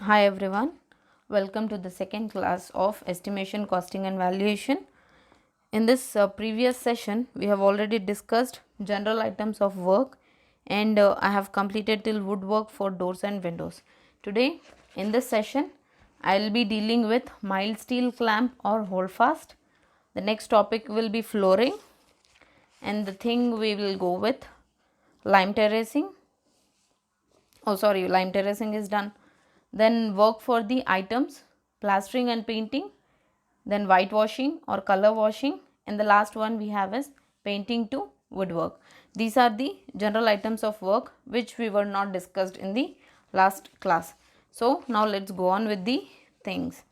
Hi everyone, welcome to the second class of estimation, costing and valuation. In this previous session, we have already discussed general items of work and I have completed till woodwork for doors and windows. Today, in this session, I will be dealing with mild steel clamp or holdfast. The next topic will be flooring, and the thing we will go with lime terracing. Lime terracing is done. Then work for the items, plastering and painting, then whitewashing or color washing, and the last one we have is painting to woodwork. These are the general items of work which we were not discussed in the last class. So now let's go on with the things.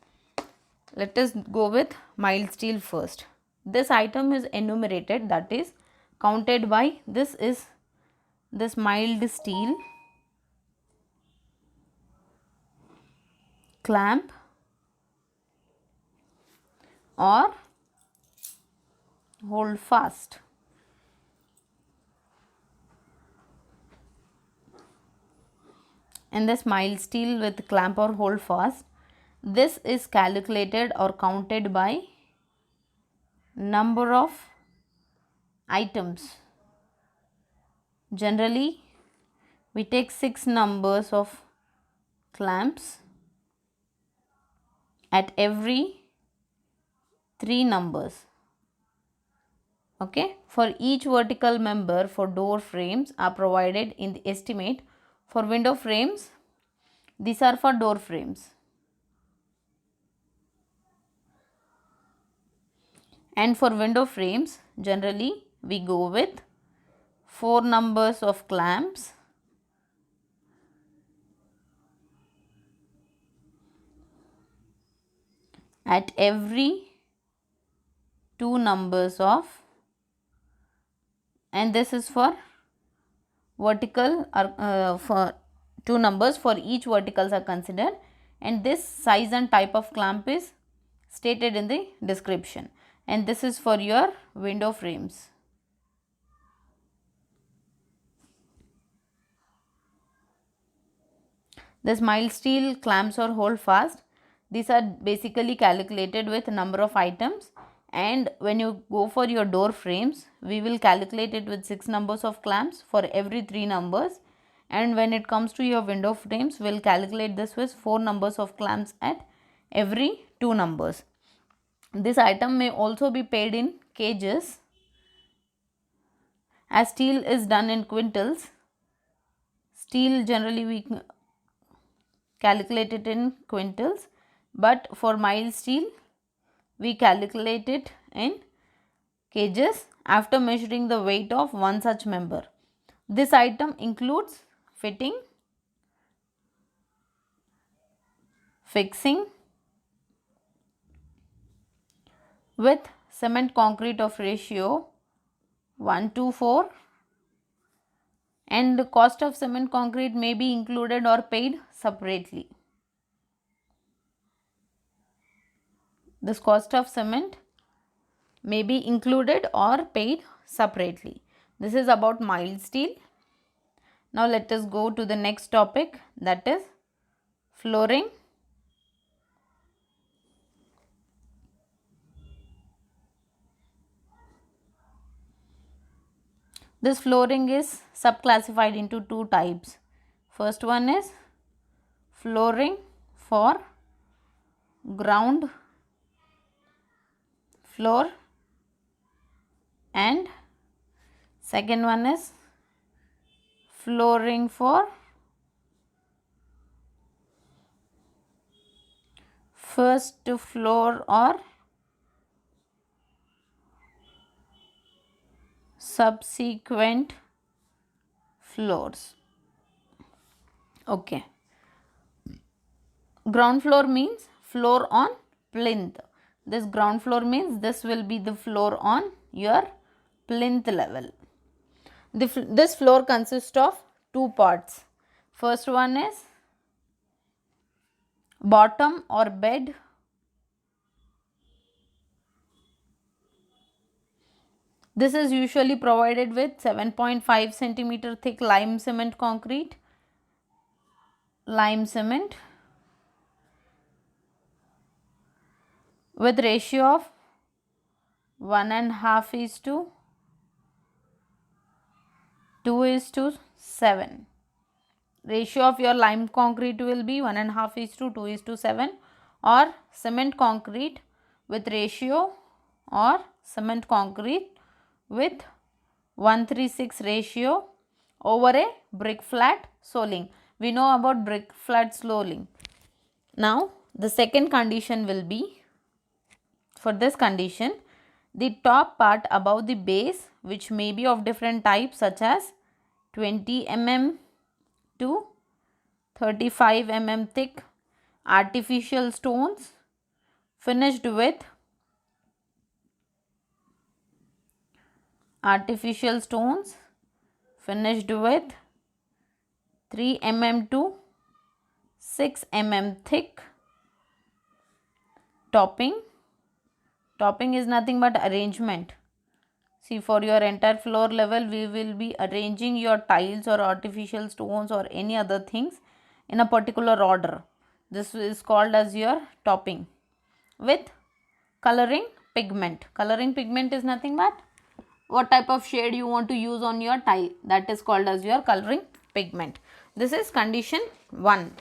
Let us go with mild steel first. This item is enumerated, that is counted by this mild steel clamp or hold fast. In this mild steel with clamp or hold fast, this is calculated or counted by number of items. Generally, we take 6 numbers of clamps at every 3 numbers. Okay, for each vertical member for door frames are provided in the estimate. For window frames, these are for door frames. And for window frames, generally we go with 4 numbers of clamps at every 2 numbers of, and this is for vertical for 2 numbers for each verticals are considered, and this size and type of clamp is stated in the description, and this is for your window frames. This mild steel clamps or hold fast, these are basically calculated with number of items, and when you go for your door frames, we will calculate it with 6 numbers of clamps for every 3 numbers, and when it comes to your window frames, we will calculate this with 4 numbers of clamps at every 2 numbers. This item may also be paid in kgs, as steel is done in quintals. Steel generally we calculate it in quintals, but for mild steel we calculate it in kgs after measuring the weight of one such member. This item includes fitting, fixing with cement concrete of ratio 1:4, and the cost of cement concrete may be included or paid separately. This cost of cement may be included or paid separately. This is about mild steel. Now let us go to the next topic, that is flooring. This flooring is subclassified into 2 types. First one is flooring for ground floor, and second one is flooring for first floor or subsequent floors. Okay. Ground floor means floor on plinth. This ground floor means this will be the floor on your plinth level. This floor consists of 2 parts. First one is bottom or bed. This is usually provided with 7.5 centimeter thick lime cement concrete. Lime cement. with ratio of 1.5:2:7. Ratio of your lime concrete will be 1.5:2:7, or cement concrete with ratio, or cement concrete with 1:3:6 ratio over a brick flat soling. We know about brick flat soling. Now the second condition will be, for this condition, the top part above the base, which may be of different types such as 20 mm to 35 mm thick artificial stones finished with 3 mm to 6 mm thick topping. Topping is nothing but arrangement. See, for your entire floor level, we will be arranging your tiles or artificial stones or any other things in a particular order. This is called as your topping, with coloring pigment. Coloring pigment is nothing but what type of shade you want to use on your tile, that is called as your coloring pigment. This is condition 1.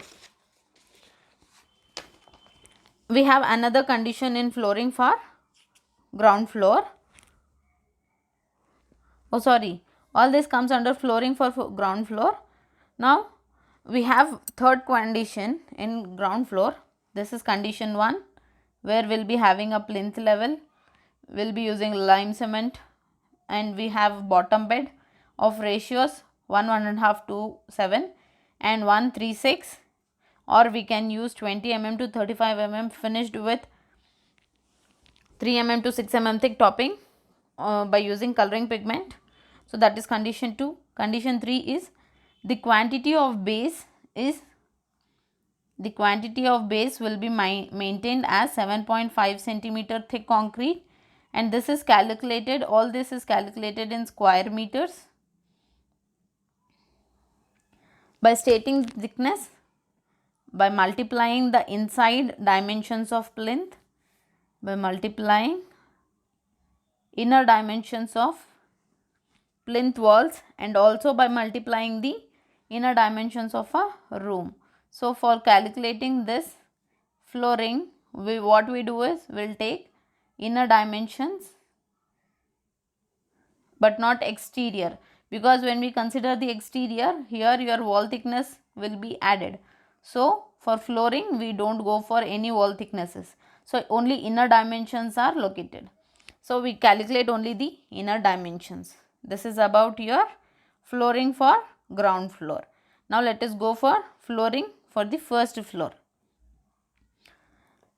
We have another condition in flooring for ground floor. Oh sorry, all this comes under flooring for ground floor. Now we have third condition in ground floor. This is condition 1, where we'll be having a plinth level, we'll be using lime cement, and we have bottom bed of ratios 1.5:7 and 1:3:6, or we can use 20 mm to 35 mm finished with 3 mm to 6 mm thick topping by using coloring pigment. So that is condition 2. Condition 3 is the quantity of base will be maintained as 7.5 centimeter thick concrete, and this is calculated, all this is calculated in square meters by stating thickness by multiplying the inside dimensions of plinth, by multiplying inner dimensions of plinth walls, and also by multiplying the inner dimensions of a room. So for calculating this flooring, what we do is we'll take inner dimensions but not exterior, because when we consider the exterior, here your wall thickness will be added. So for flooring we don't go for any wall thicknesses, so only inner dimensions are located. So we calculate only the inner dimensions. This is about your flooring for ground floor. Now let us go for flooring for the first floor.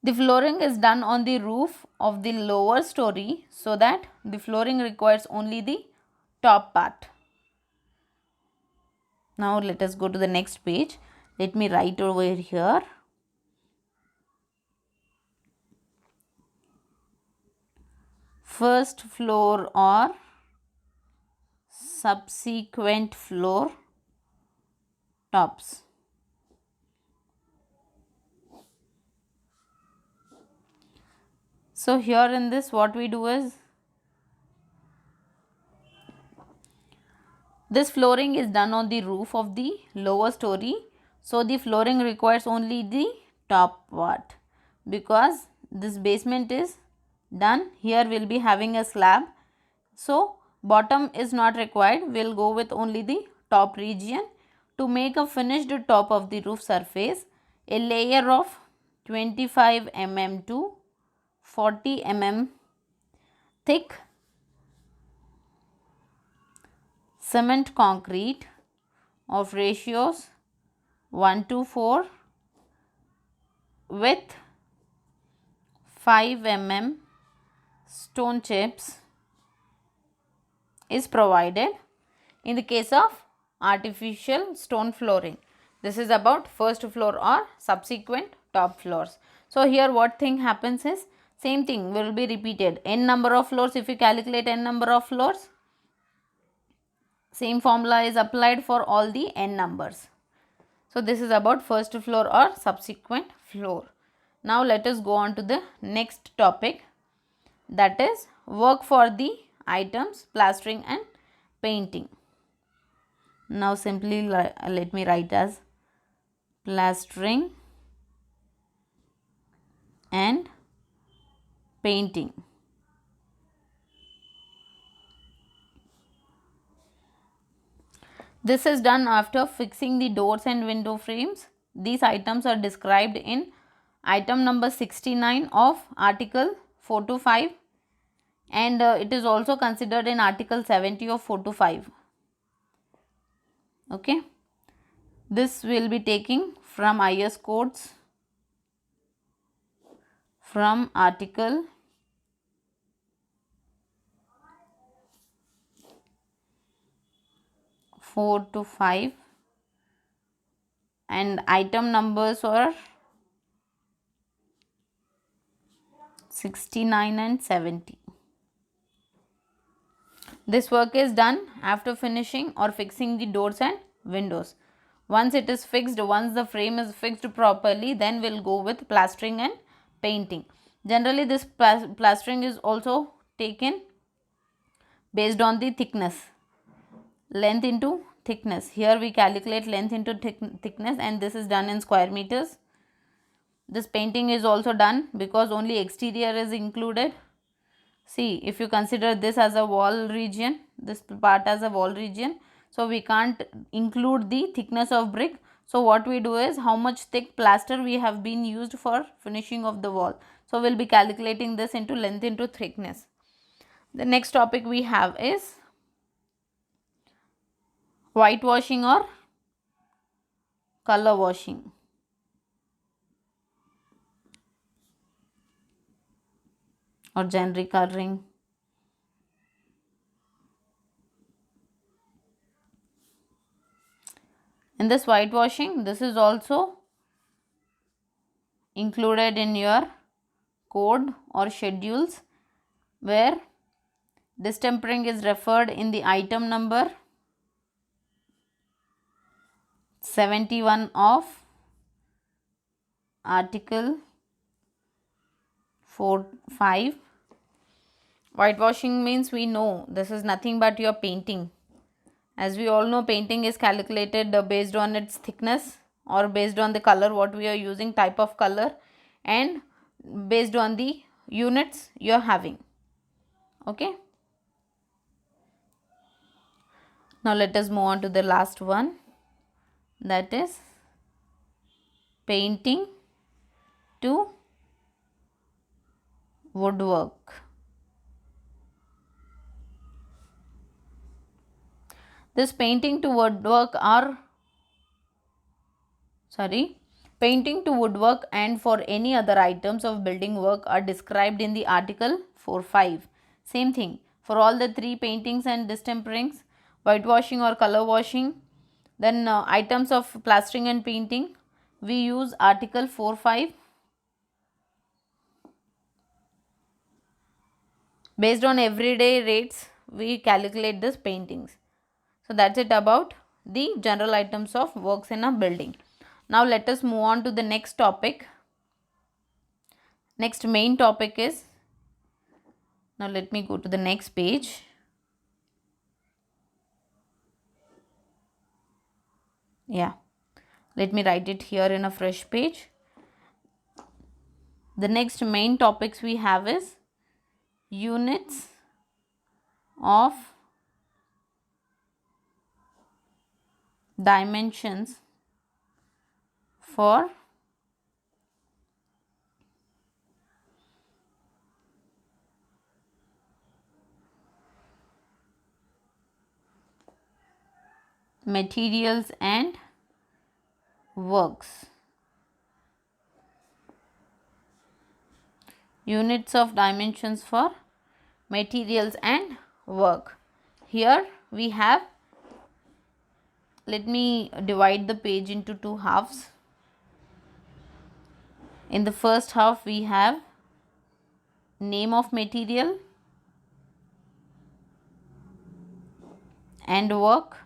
The flooring is done on the roof of the lower story, so that the flooring requires only the top part. Now let us go to the next page. Let me write over here. First floor or subsequent floor tops. So here in this, what we do is, this flooring is done on the roof of the lower story, so the flooring requires only the top part, because this basement is done. Here we'll be having a slab, so bottom is not required, we'll go with only the top region. To make a finished top of the roof surface, a layer of 25 mm to 40 mm thick cement concrete of ratios 1:4 with 5 mm stone chips is provided in the case of artificial stone flooring. This is about first floor or subsequent top floors. So here what thing happens is, same thing will be repeated. N number of floors, if you calculate n number of floors, same formula is applied for all the n numbers. So this is about first floor or subsequent floor. Now let us go on to the next topic, that is work for the items, plastering and painting. Now simply let me write as plastering and painting. This is done after fixing the doors and window frames. These items are described in item number 69 of article 4 to 5, and it is also considered in article 70 of 4 to 5. Okay, this will be taking from IS codes from article 4 to 5, and item numbers are 69 and 70. This work is done after finishing or fixing the doors and windows. Once it is fixed, once the frame is fixed properly, then we'll go with plastering and painting. Generally, this plastering is also taken based on the thickness, length into thickness. Here we calculate length into thickness, and this is done in square meters. This painting is also done because only exterior is included. See, if you consider this as a wall region, this part as a wall region, so we can't include the thickness of brick. So what we do is how much thick plaster we have been used for finishing of the wall. So we'll be calculating this into length into thickness. The next topic we have is whitewashing or color washing. Or generic coloring. In this whitewashing, this is also included in your code or schedules, where distempering is referred in the item number 71 of article 4.5. Whitewashing means we know this is nothing but your painting. As we all know, painting is calculated based on its thickness or based on the color what we are using, type of color, and based on the units you are having. Okay. Now let us move on to the last one, that is painting to woodwork. This painting to woodwork and for any other items of building work are described in the article 4.5. Same thing for all the three paintings and distemperings, whitewashing or color washing, then items of plastering and painting, we use article 4.5. Based on everyday rates, we calculate this paintings. So that's it about the general items of works in a building. Now let us move on to the next topic. Next main topic is, now let me go to the next page. Yeah, let me write it here in a fresh page. The next main topics we have is units of dimensions for materials and works. Units of dimensions for materials and work. Here we have, let me divide the page into two halves. In the first half we have name of material and work.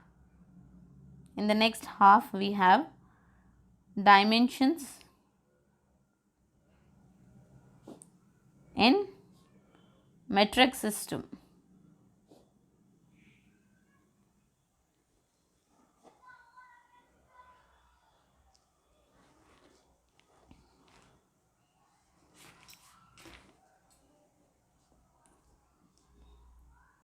In the next half we have dimensions in metric system.